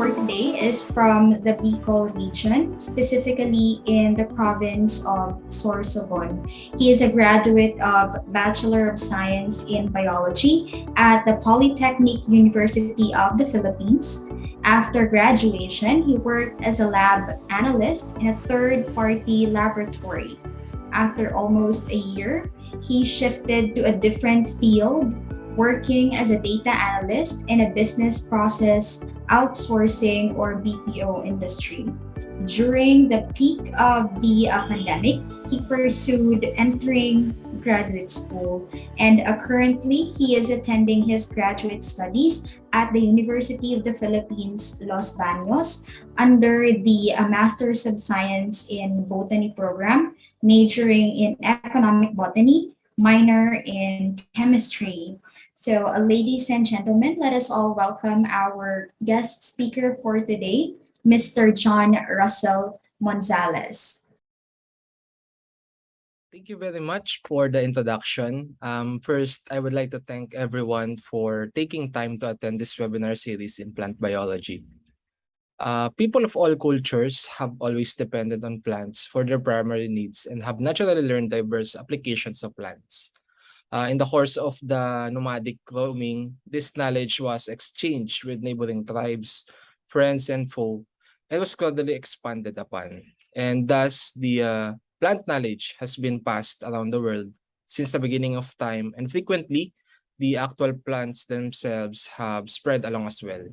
for today is from the Bicol region, specifically in the province of Sorsogon. He is a graduate of Bachelor of Science in Biology at the Polytechnic University of the Philippines. After graduation, he worked as a lab analyst in a third-party laboratory. After almost a year, he shifted to a different field, working as a data analyst in a business process outsourcing or BPO industry. During the peak of the pandemic, he pursued entering graduate school, and currently he is attending his graduate studies at the University of the Philippines, Los Baños, under the Masters of Science in Botany program, majoring in economic botany, minor in chemistry. So, ladies and gentlemen, let us all welcome our guest speaker for today, Mr. John Russell Monzales. Thank you very much for the introduction. First, I would like to thank everyone for taking time to attend this webinar series in plant biology. People of all cultures have always depended on plants for their primary needs and have naturally learned diverse applications of plants. In the course of the nomadic roaming, this knowledge was exchanged with neighboring tribes, friends, and foe, and was gradually expanded upon. And thus, the plant knowledge has been passed around the world since the beginning of time, and frequently, the actual plants themselves have spread along as well.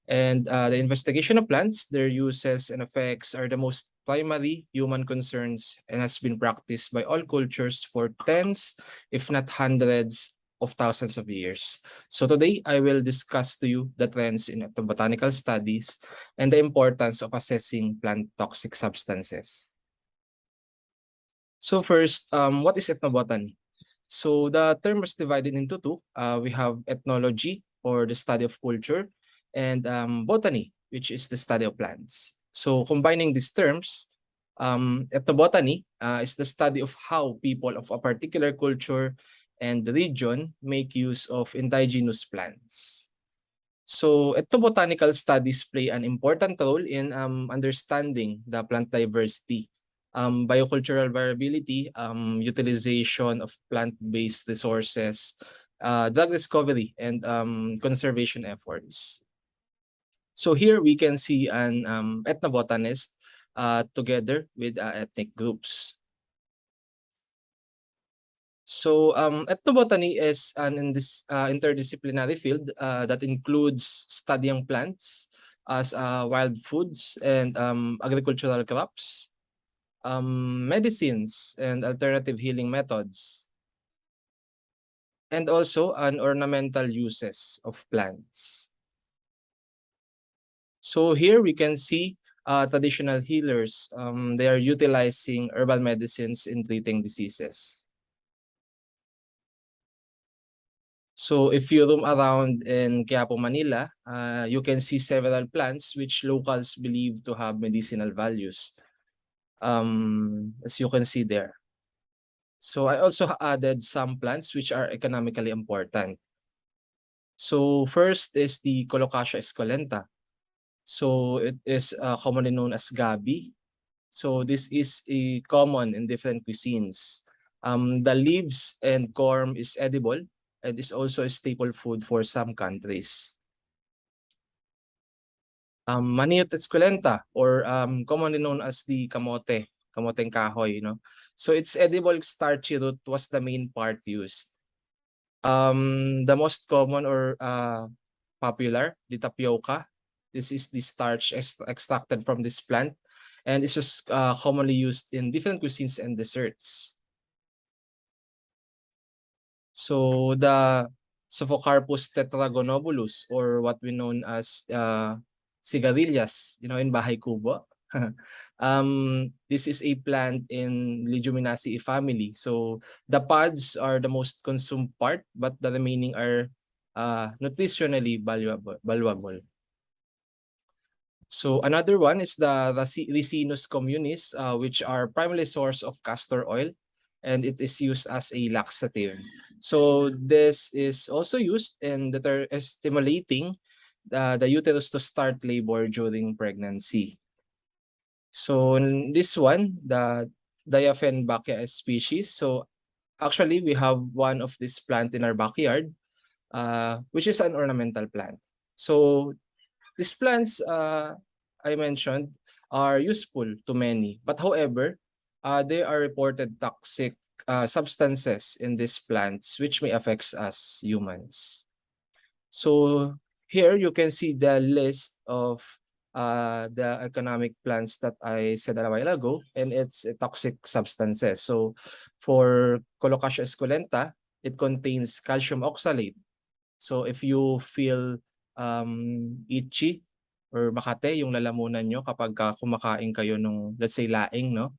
And the investigation of plants, their uses and effects are the most primary human concerns and has been practiced by all cultures for tens, if not hundreds of thousands of years. So today, I will discuss to you the trends in ethnobotanical studies and the importance of assessing plant toxic substances. So first, what is ethnobotany? So the term was divided into two. We have ethnology, or the study of culture, and botany, which is the study of plants. So combining these terms, ethnobotany is the study of how people of a particular culture and region make use of indigenous plants. So ethnobotanical studies play an important role in understanding the plant diversity, biocultural variability, utilization of plant-based resources, drug discovery, and conservation efforts. So here we can see an ethnobotanist together with ethnic groups. So ethnobotany is an interdisciplinary field that includes studying plants as wild foods and agricultural crops, medicines and alternative healing methods, and also an ornamental uses of plants. So here we can see traditional healers. They are utilizing herbal medicines in treating diseases. So if you roam around in Quiapo, Manila, you can see several plants which locals believe to have medicinal values, as you can see there. So I also added some plants which are economically important. So first is the Colocasia esculenta. So it is commonly known as gabi. So this is a common in different cuisines. The leaves and corm is edible and is also a staple food for some countries. Maniyot esculenta, or commonly known as the kamote, kamoteng kahoy, So its edible starchy root was the main part used. The most common or popular, the tapioca. This is the starch extracted from this plant, and it's just commonly used in different cuisines and desserts. So the Sophocarpus tetragonobulus, or what we know as sigarilyas, in Bahay Kubo. This is a plant in Leguminosae family. So the pods are the most consumed part, but the remaining are nutritionally valuable. So another one is the Ricinus communis, which are primarily source of castor oil, and it is used as a laxative. So this is also used in stimulating the uterus to start labor during pregnancy. So in this one, the Diaphanbachia species. So actually, we have one of this plant in our backyard, which is an ornamental plant. So these plants, I mentioned, are useful to many. But however, they are reported toxic substances in these plants, which may affect us humans. So here you can see the list of the economic plants that I said a while ago, and it's toxic substances. So for Colocasia esculenta, it contains calcium oxalate. So if you feel itchy or makate yung lalamunan nyo kapag kumakain kayo nung, let's say, laing, no?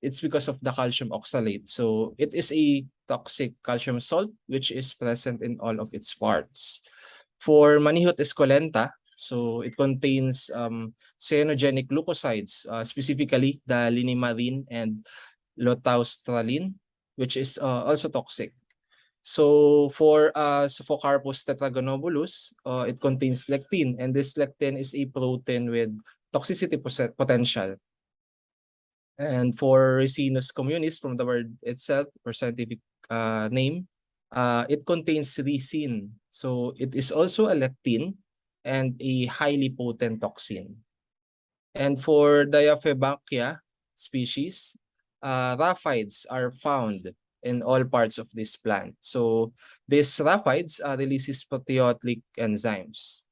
It's because of the calcium oxalate. So it is a toxic calcium salt which is present in all of its parts. For Manihot esculenta, so it contains cyanogenic leukocydes, specifically the linimarine and lotaustraline, which is also toxic. So for Sophocarpus tetragonobulus, it contains lectin, and this lectin is a protein with toxicity potential. And for Ricinus communis, from the word itself or scientific name, it contains ricin. So it is also a lectin and a highly potent toxin. And for Diaphanbachia species, raphides are found in all parts of this plant. So these raphides releases proteolytic enzymes.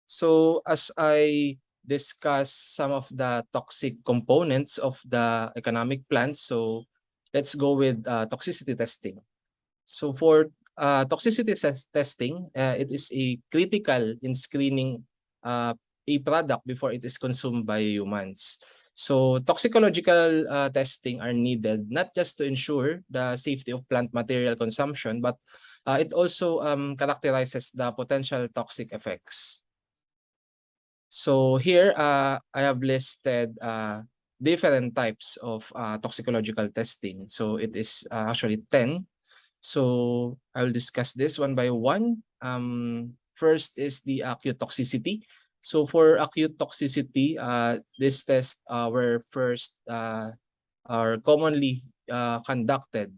So as I discuss some of the toxic components of the economic plants, so let's go with toxicity testing. So for toxicity testing, it is a critical in screening a product before it is consumed by humans. So toxicological testing are needed not just to ensure the safety of plant material consumption, but it also characterizes the potential toxic effects. So here, I have listed different types of toxicological testing. So it is actually 10. So I will discuss this one by one. First is the acute toxicity. So for acute toxicity, this test were first are commonly conducted.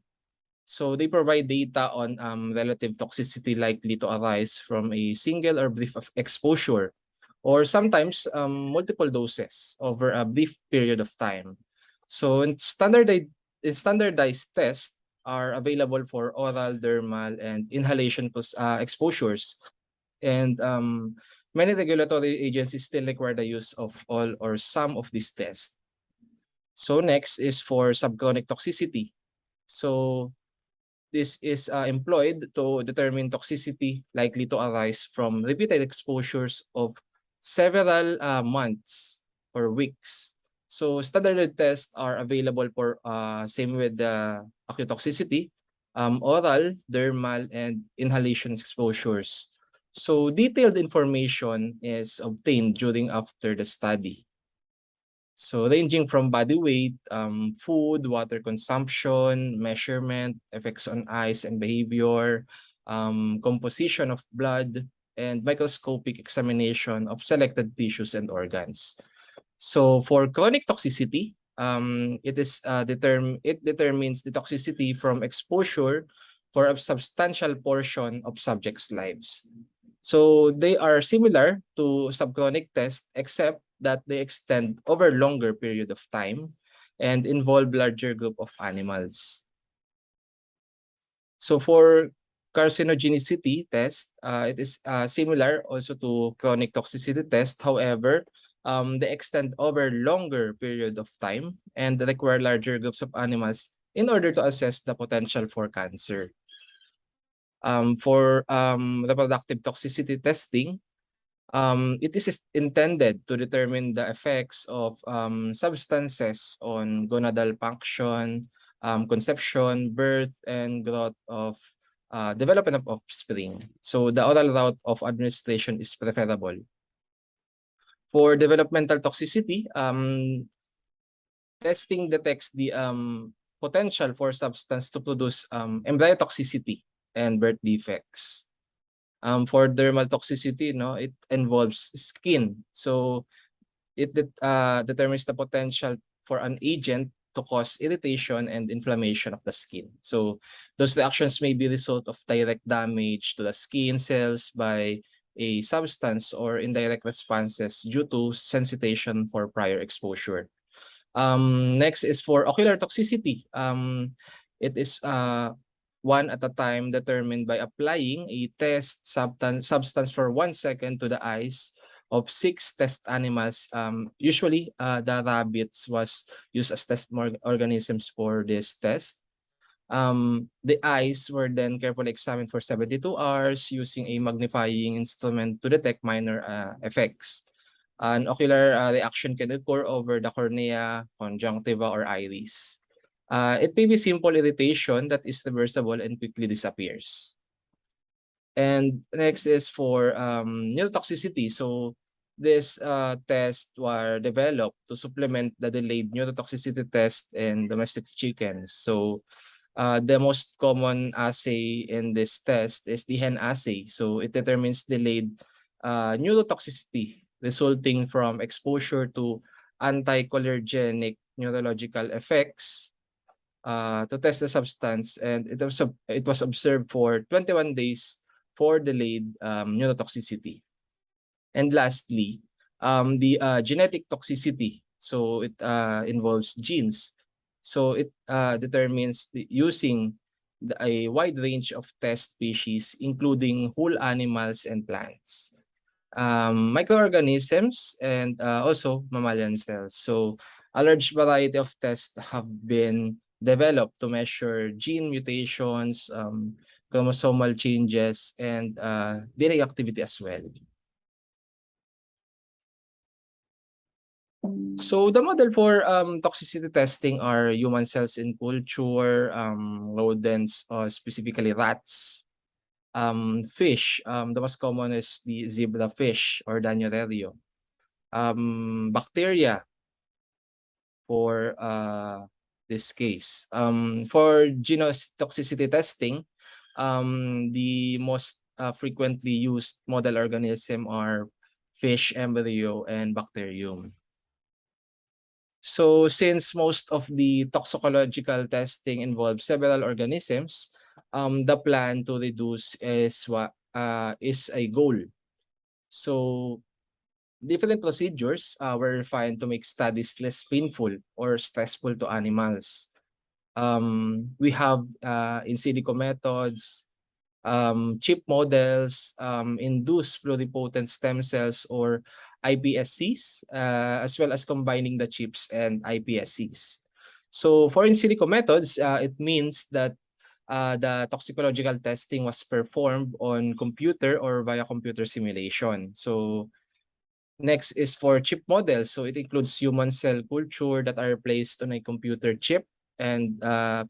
So they provide data on relative toxicity likely to arise from a single or brief of exposure, or sometimes multiple doses over a brief period of time. So standardized tests are available for oral, dermal, and inhalation exposures. And many regulatory agencies still require the use of all or some of these tests. So next is for subchronic toxicity. So this is employed to determine toxicity likely to arise from repeated exposures of several months or weeks. So standard tests are available for same with the acute toxicity, oral, dermal, and inhalation exposures. So detailed information is obtained during after the study. So ranging from body weight, food, water consumption, measurement, effects on eyes and behavior, composition of blood, and microscopic examination of selected tissues and organs. So for chronic toxicity, it determines the toxicity from exposure for a substantial portion of subjects' lives. So they are similar to subchronic tests except that they extend over longer period of time and involve larger group of animals. So for carcinogenicity test, it is similar also to chronic toxicity test. However, they extend over longer period of time and require larger groups of animals in order to assess the potential for cancer. For reproductive toxicity testing, it is intended to determine the effects of substances on gonadal function, conception, birth, and growth of development of offspring. So the oral route of administration is preferable. For developmental toxicity, testing detects the potential for substance to produce embryotoxicity and birth defects. For dermal toxicity, no, it involves skin. So it determines the potential for an agent to cause irritation and inflammation of the skin. So those reactions may be result of direct damage to the skin cells by a substance or indirect responses due to sensitization for prior exposure. Next is for ocular toxicity. It is one at a time determined by applying a test substance for 1 second to the eyes of 6 test animals. Usually, the rabbits was used as test organisms for this test. The eyes were then carefully examined for 72 hours using a magnifying instrument to detect minor effects. An ocular reaction can occur over the cornea, conjunctiva, or iris. It may be simple irritation that is reversible and quickly disappears. And next is for neurotoxicity. So this test were developed to supplement the delayed neurotoxicity test in domestic chickens. So the most common assay in this test is the hen assay. So it determines delayed neurotoxicity resulting from exposure to anticholinergic neurological effects to test the substance, and it was observed for 21 days for delayed neurotoxicity. And lastly, the genetic toxicity. So it involves genes. So it determines using a wide range of test species, including whole animals and plants, microorganisms, and also mammalian cells. So a large variety of tests have been developed to measure gene mutations, chromosomal changes, and DNA activity as well. So the model for toxicity testing are human cells in culture, rodents, specifically rats, fish. The most common is the zebrafish or Danuario. Bacteria for this case. For genotoxicity testing, the most frequently used model organism are fish embryo and bacterium. So since most of the toxicological testing involves several organisms, the plan to reduce is a goal. So different procedures were refined to make studies less painful or stressful to animals. We have in silico methods, chip models, induced pluripotent stem cells or iPSCs, as well as combining the chips and iPSCs. So for in silico methods, it means that the toxicological testing was performed on computer or via computer simulation. So next is for chip models. So it includes human cell culture that are placed on a computer chip, and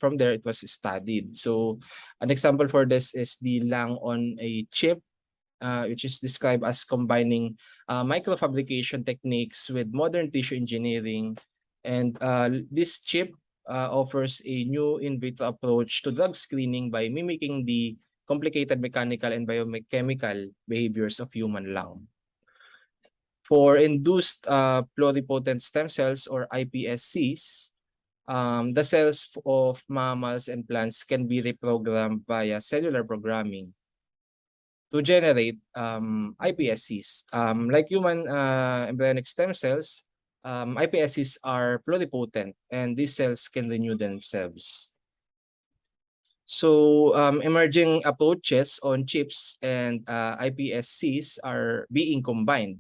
from there it was studied. So an example for this is the lung on a chip, which is described as combining microfabrication techniques with modern tissue engineering. And this chip offers a new in vitro approach to drug screening by mimicking the complicated mechanical and biochemical behaviors of human lung. For induced pluripotent stem cells or iPSCs, the cells of mammals and plants can be reprogrammed via cellular programming to generate iPSCs. Like human embryonic stem cells, iPSCs are pluripotent, and these cells can renew themselves. So emerging approaches on chips and iPSCs are being combined.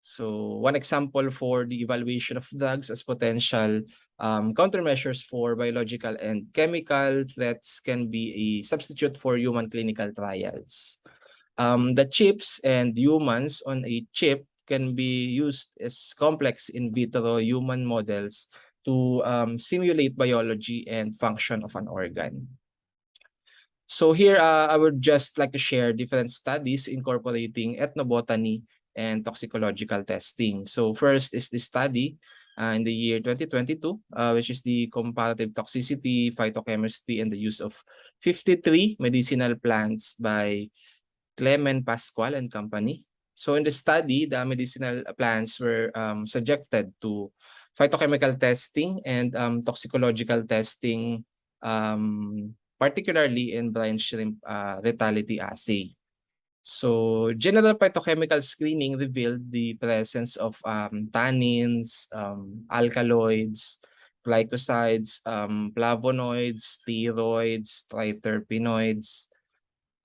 So one example for the evaluation of drugs as potential countermeasures for biological and chemical threats can be a substitute for human clinical trials. The chips and humans on a chip can be used as complex in vitro human models to simulate biology and function of an organ. So here, I would just like to share different studies incorporating ethnobotany and toxicological testing. So first is the study in the year 2022, which is the comparative toxicity, phytochemistry, and the use of 53 medicinal plants by Clement Pascual and company. So in the study, the medicinal plants were subjected to phytochemical testing and toxicological testing, particularly in brine shrimp lethality assay. So general phytochemical screening revealed the presence of tannins, alkaloids, glycosides, flavonoids, steroids, triterpenoids,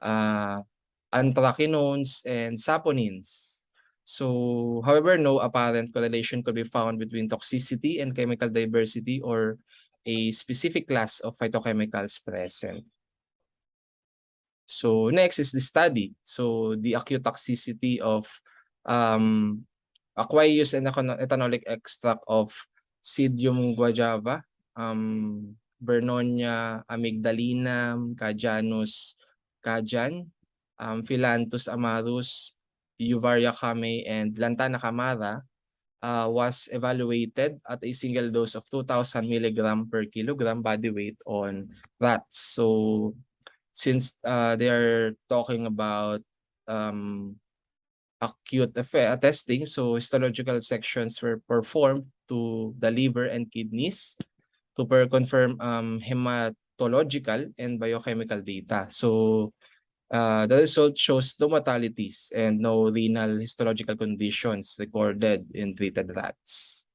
uh, anthracinones, and saponins. So, however, no apparent correlation could be found between toxicity and chemical diversity or a specific class of phytochemicals present. So next is the study. So the acute toxicity of um, aqueous and ethanolic extract of Psidium guajava, Vernonia amygdalinum, Cajanus cajan, Philanthus amarus, Euvaria kame, and Lantana camara was evaluated at a single dose of 2,000 milligram per kilogram body weight on rats. So since they are talking about acute testing, so histological sections were performed to the liver and kidneys to confirm hematological and biochemical data. So the result shows no mortalities and no renal histological conditions recorded in treated rats.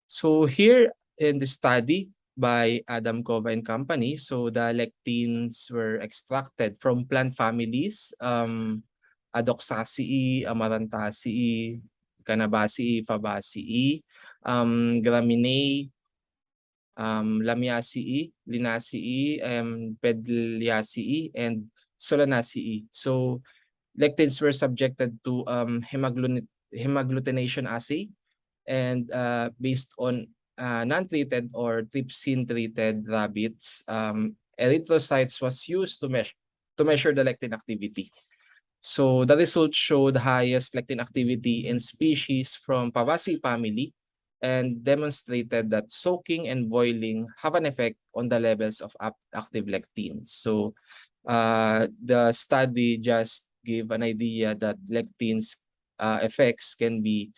So here in the study by Adam Kova and company, so the lectins were extracted from plant families, Adoxaceae, Amarantaceae, Cannabacea, Fabaceae, Graminae, Lamiaceae, Linaceae, Pedliaceae, and Solanaceae. So lectins were subjected to hemagglutination assay, and based on non-treated or trypsin-treated rabbits, erythrocytes was used to measure the lectin activity. So the results showed highest lectin activity in species from Fabaceae family and demonstrated that soaking and boiling have an effect on the levels of active lectins. So the study just gave an idea that lectins effects can be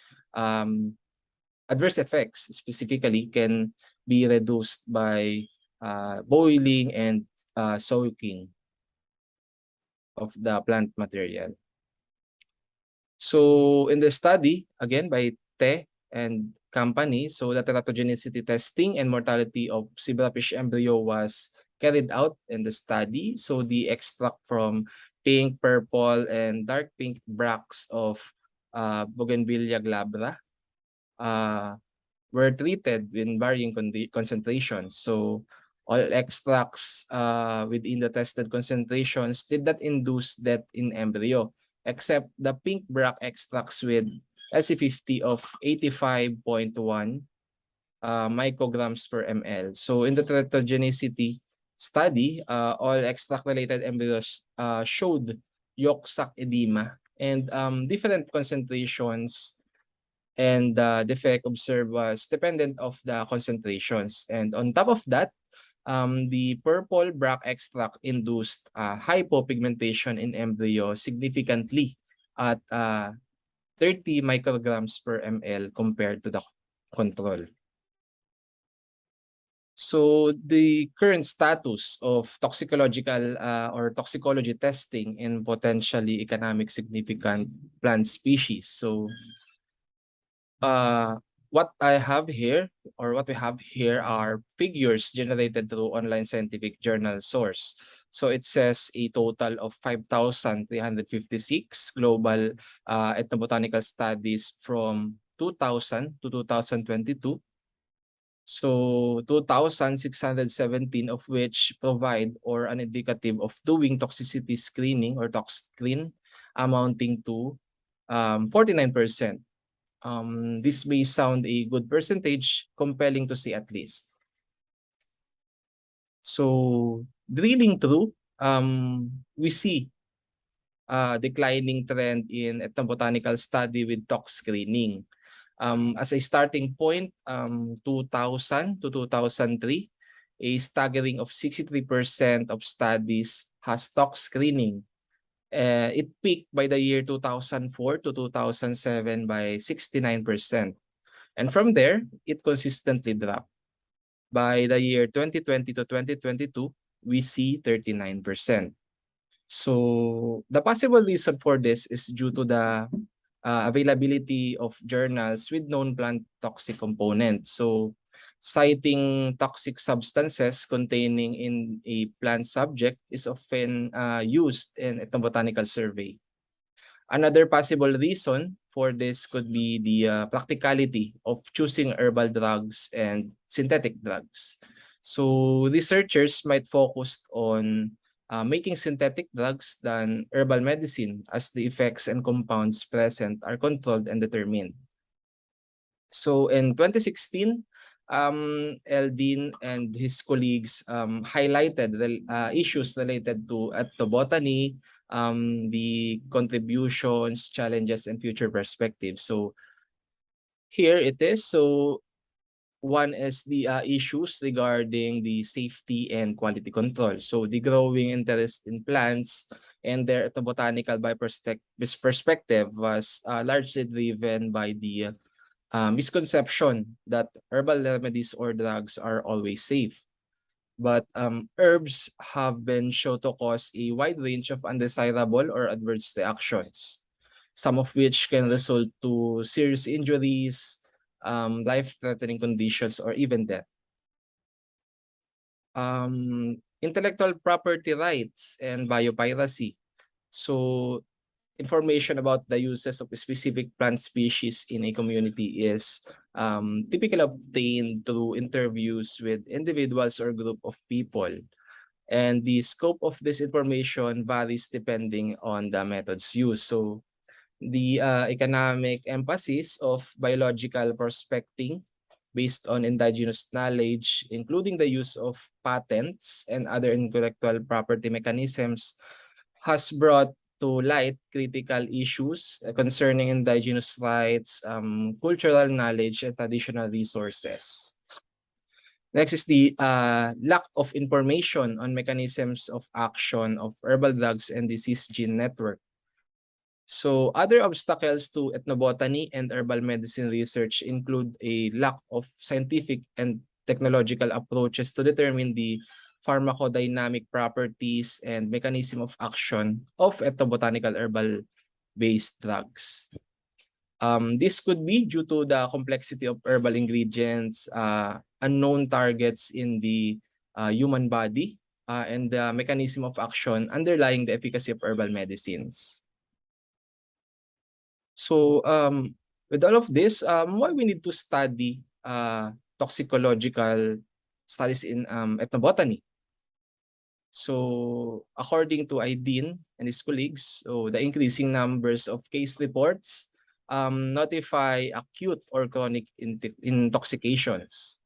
adverse effects specifically can be reduced by boiling and soaking of the plant material. So in the study, again by Te and company, so the teratogenicity testing and mortality of zebrafish embryo was carried out in the study. So the extract from pink, purple, and dark pink bracts of Bougainvillea glabra were treated in varying concentrations. So all extracts within the tested concentrations did not induce death in embryo, except the pink bract extracts with LC50 of 85.1 micrograms per ml. So in the teratogenicity study, all extract-related embryos showed yolk sac edema, and different concentrations and the effect observed was dependent of the concentrations. And on top of that, the purple bract extract induced hypopigmentation in embryo significantly at 30 micrograms per ml compared to the control. So the current status of toxicological or toxicology testing in potentially economic significant plant species. So what I have here, or what we have here, are figures generated through online scientific journal source. So it says a total of 5,356 global ethnobotanical studies from 2000 to 2022. So 2,617 of which provide or an indicative of doing toxicity screening or tox screen amounting to 49%. This may sound a good percentage, compelling to say at least. So drilling through, we see a declining trend in ethnobotanical study with tox screening. As a starting point, 2000 to 2003, a staggering of 63% of studies has tox screening. It peaked by the year 2004 to 2007 by 69%. And from there, it consistently dropped. By the year 2020 to 2022, we see 39%. So the possible reason for this is due to the availability of journals with known plant toxic components. So citing toxic substances containing in a plant subject is often used in ethnobotanical survey. Another possible reason for this could be the practicality of choosing herbal drugs and synthetic drugs. So researchers might focus on making synthetic drugs than herbal medicine, as the effects and compounds present are controlled and determined. So in 2016, Eldin and his colleagues highlighted the issues related to ethnobotany, the contributions, challenges, and future perspectives. So here it is. So one is the issues regarding the safety and quality control. So the growing interest in plants and their ethnobotanical perspective was largely driven by the misconception that herbal remedies or drugs are always safe. But herbs have been shown to cause a wide range of undesirable or adverse reactions, some of which can result to serious injuries, life-threatening conditions, or even death. Intellectual property rights and biopiracy. So information about the uses of a specific plant species in a community is typically obtained through interviews with individuals or group of people. And the scope of this information varies depending on the methods used. So the economic emphasis of biological prospecting based on indigenous knowledge, including the use of patents and other intellectual property mechanisms, has brought to light critical issues concerning indigenous rights, cultural knowledge, and traditional resources. Next is the lack of information on mechanisms of action of herbal drugs and disease gene network. So other obstacles to ethnobotany and herbal medicine research include a lack of scientific and technological approaches to determine the pharmacodynamic properties and mechanism of action of ethnobotanical herbal-based drugs. This could be due to the complexity of herbal ingredients, unknown targets in the human body, and the mechanism of action underlying the efficacy of herbal medicines. So with all of this, why we need to study toxicological studies in ethnobotany? So according to Aidin and his colleagues, so the increasing numbers of case reports notify acute or chronic intoxications.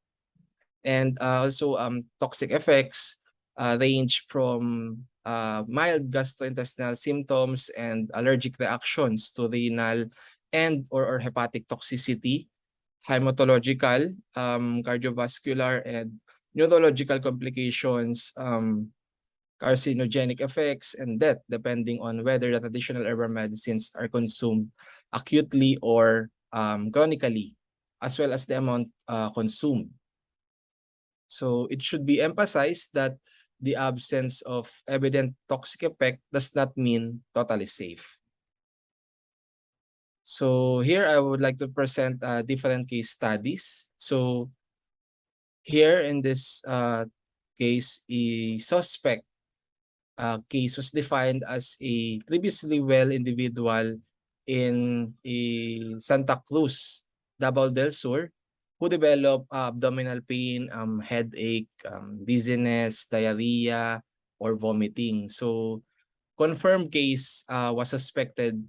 And also toxic effects range from mild gastrointestinal symptoms and allergic reactions to renal and or hepatic toxicity, hematological, cardiovascular, and neurological complications, carcinogenic effects, and death, depending on whether the traditional herbal medicines are consumed acutely or chronically, as well as the amount consumed. So it should be emphasized that the absence of evident toxic effect does not mean totally safe. So here I would like to present different case studies. So here in this case, a suspect case was defined as a previously well individual in a Santa Cruz, Davao del Sur, who developed abdominal pain, headache, dizziness, diarrhea, or vomiting. So confirmed case was suspected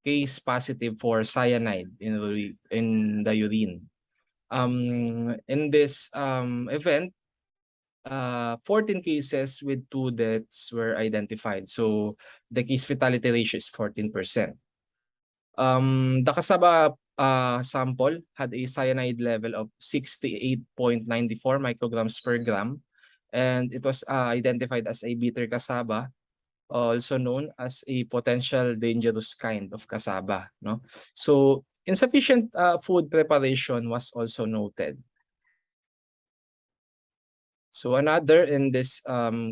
case positive for cyanide in the urine. In this event, 14 cases with 2 deaths were identified. So the case fatality ratio is 14%. The kasama sample had a cyanide level of 68.94 micrograms per gram, and it was identified as a bitter cassava, also known as a potential dangerous kind of cassava, no? So insufficient food preparation was also noted. So another in this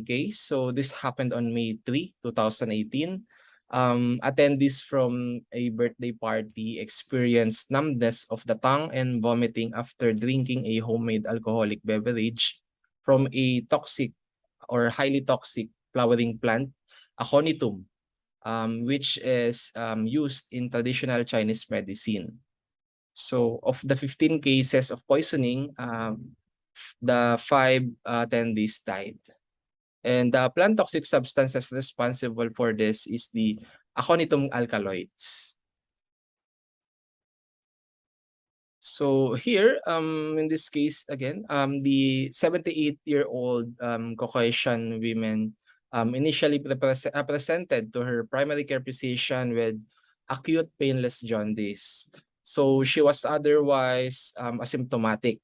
case, so this happened on May 3, 2018. Attendees from a birthday party experienced numbness of the tongue and vomiting after drinking a homemade alcoholic beverage from a toxic or highly toxic flowering plant, aconitum, which is used in traditional Chinese medicine. So of the 15 cases of poisoning, the 5 attendees died. And the plant toxic substances responsible for this is the aconitum alkaloids. So here, in this case, again, the 78-year-old Caucasian women initially presented to her primary care physician with acute painless jaundice. So she was otherwise asymptomatic.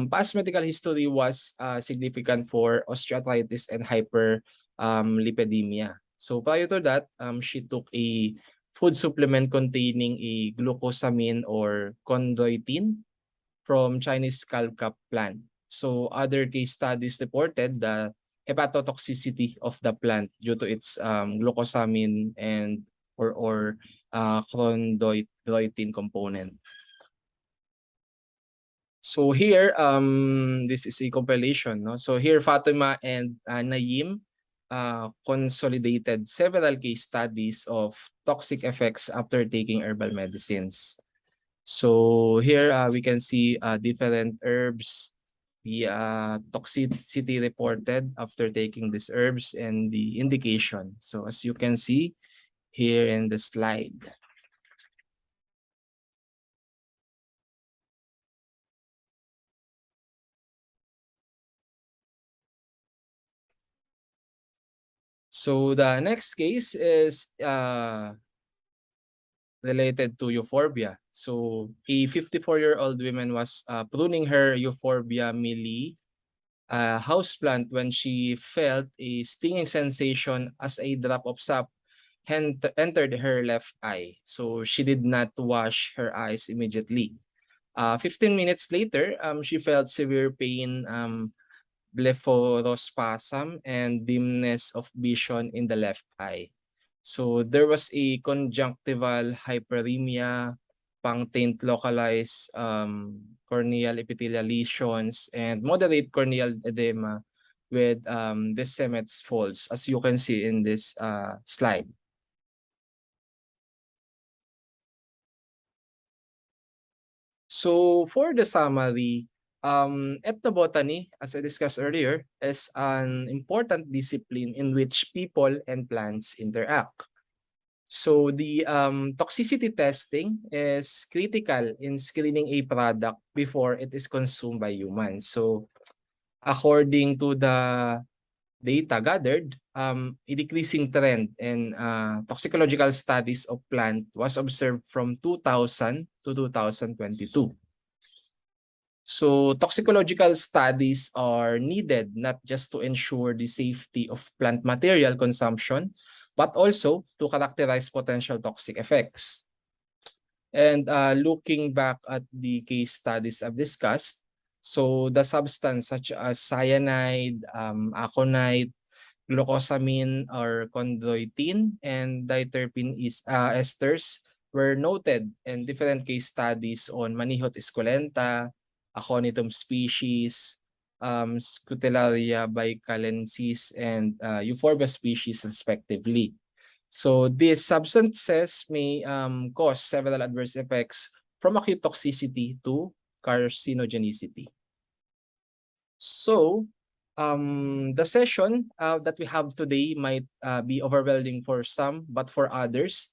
Past medical history was significant for osteoarthritis and hyperlipidemia. So prior to that, she took a food supplement containing a glucosamine or chondroitin from Chinese skullcap plant. So other case studies reported the hepatotoxicity of the plant due to its glucosamine and or chondroitin component. So here, this is a compilation, no? So here, Fatima and Naim consolidated several case studies of toxic effects after taking herbal medicines. So here, we can see different herbs, the toxicity reported after taking these herbs and the indication. So as you can see here in the slide. So the next case is related to euphorbia. So a 54-year-old woman was pruning her euphorbia milli houseplant when she felt a stinging sensation as a drop of sap entered her left eye. So she did not wash her eyes immediately. 15 minutes later, she felt severe pain, blepharospasm, and dimness of vision in the left eye. So there was a conjunctival hyperemia, punctate localized corneal epithelial lesions, and moderate corneal edema with Descemet's folds, as you can see in this slide. So for the summary, ethnobotany, as I discussed earlier, is an important discipline in which people and plants interact. So the toxicity testing is critical in screening a product before it is consumed by humans. So according to the data gathered, a decreasing trend in toxicological studies of plant was observed from 2000 to 2022. So toxicological studies are needed not just to ensure the safety of plant material consumption, but also to characterize potential toxic effects. And looking back at the case studies I've discussed, so the substance such as cyanide, aconite, glucosamine or chondroitin, and diterpene esters were noted in different case studies on Manihot esculenta, Aconitum species, Scutellaria bicalensis, and Euphorbia species respectively. So these substances may cause several adverse effects from acute toxicity to carcinogenicity. So the session that we have today might be overwhelming for some, but for others,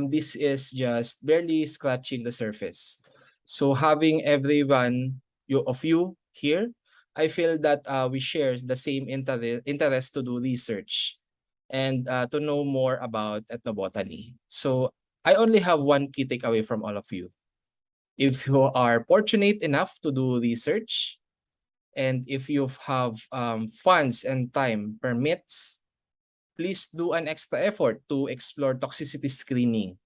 this is just barely scratching the surface. So having everyone of you here, I feel that we share the same interest to do research and to know more about ethnobotany. So I only have one key takeaway from all of you. If you are fortunate enough to do research, and if you have funds and time permits, please do an extra effort to explore toxicity screening,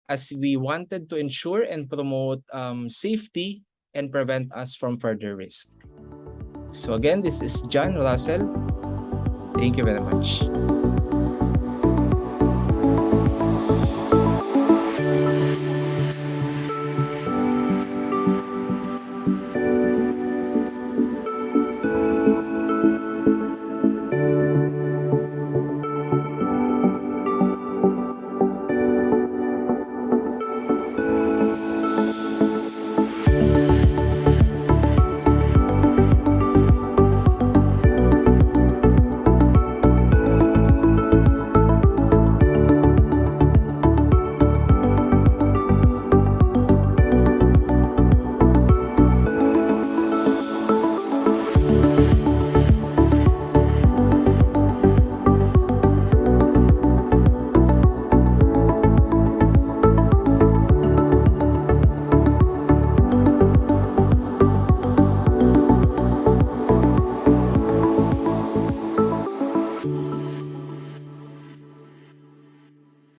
as we wanted to ensure and promote safety and prevent us from further risk. So again, this is John Russell. Thank you very much.